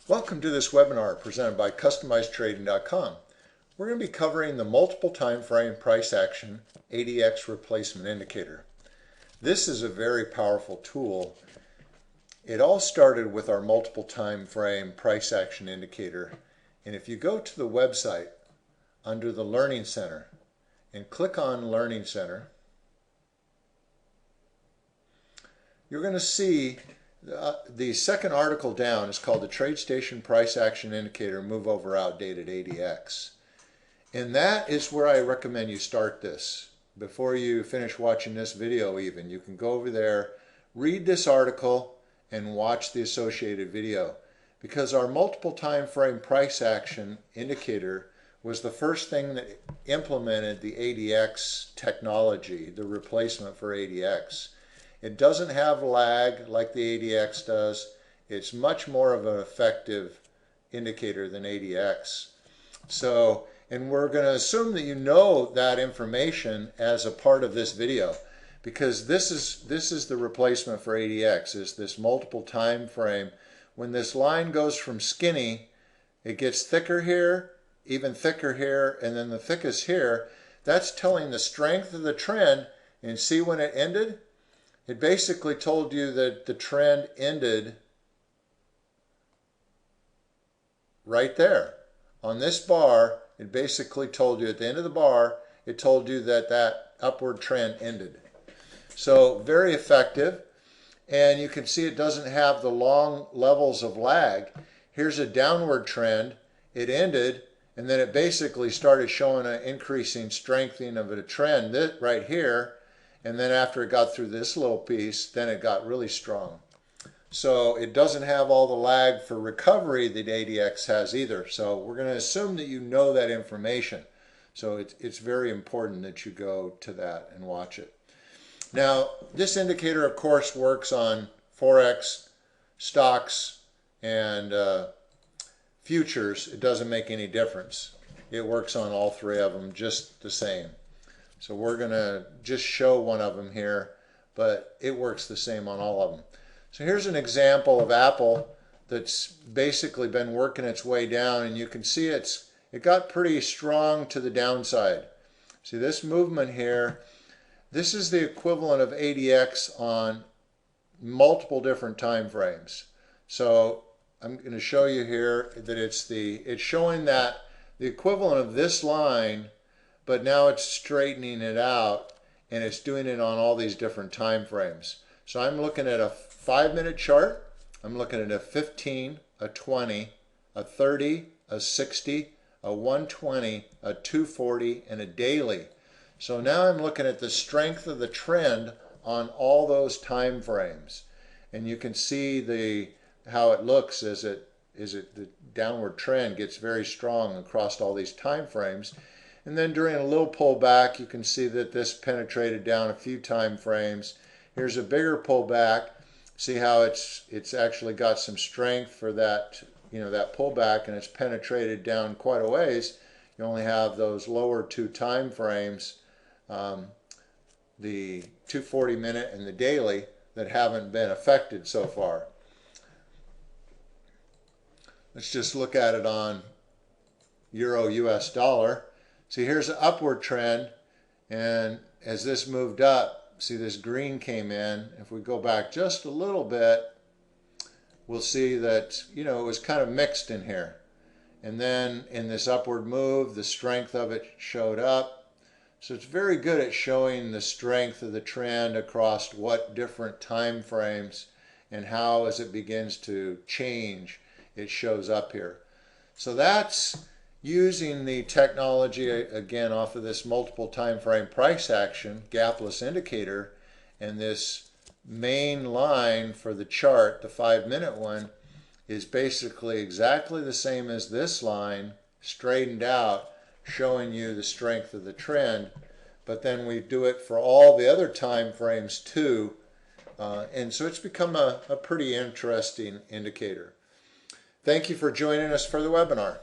Welcome to this webinar presented by CustomizedTrading.com. We're going to be covering the multiple time frame price action ADX replacement indicator. This is a very powerful tool. It all started with our multiple time frame price action indicator, and if you go to the website under the Learning Center and click on Learning Center, you're going to see the second article down is called the TradeStation Price Action Indicator Move Over Outdated ADX. And that is where I recommend you start this. Before you finish watching this video even, you can go over there, read this article, and watch the associated video. Because our multiple time frame price action indicator was the first thing that implemented the ADX technology, the replacement for ADX. It doesn't have lag like the ADX does. It's much more of an effective indicator than ADX. So, and we're going to assume that you know that information as a part of this video, because this is the replacement for ADX, is this multiple time frame. When this line goes from skinny, it gets thicker here, even thicker here, and then the thickest here. That's telling the strength of the trend. And see when it ended? It basically told you that the trend ended right there. On this bar, it basically told you at the end of the bar, it told you that that upward trend ended. So very effective. And you can see it doesn't have the long levels of lag. Here's a downward trend. It ended, and then it basically started showing an increasing strengthening of a trend right here. And then after it got through this little piece, then it got really strong. So it doesn't have all the lag for recovery that ADX has either. So we're going to assume that you know that information. So it's very important that you go to that and watch it. Now, this indicator, of course, works on Forex, stocks, and futures. It doesn't make any difference. It works on all three of them just the same. So we're going to just show one of them here, but it works the same on all of them. So here's an example of Apple that's basically been working its way down, and you can see it got pretty strong to the downside. See this movement here, this is the equivalent of ADX on multiple different time frames. So I'm going to show you here that it's showing that the equivalent of this line, but now it's straightening it out, and it's doing it on all these different time frames. So I'm looking at a 5-minute chart, I'm looking at a 15, a 20, a 30, a 60, a 120, a 240, and a daily. So now I'm looking at the strength of the trend on all those time frames. And you can see how it looks as the downward trend gets very strong across all these time frames. And then during a little pullback, you can see that this penetrated down a few time frames. Here's a bigger pullback. See how it's actually got some strength for that, that pullback, and it's penetrated down quite a ways. You only have those lower two time frames, the 240 minute and the daily, that haven't been affected so far. Let's just look at it on Euro US dollar. See, here's an upward trend, and as this moved up, see this green came in. If we go back just a little bit, we'll see that, it was kind of mixed in here. And then in this upward move, the strength of it showed up. So it's very good at showing the strength of the trend across what different time frames, and how as it begins to change, it shows up here. So that's using the technology, again, off of this multiple time frame price action gapless indicator, and this main line for the chart, the 5-minute one, is basically exactly the same as this line, straightened out, showing you the strength of the trend. But then we do it for all the other time frames too, and so it's become a pretty interesting indicator. Thank you for joining us for the webinar.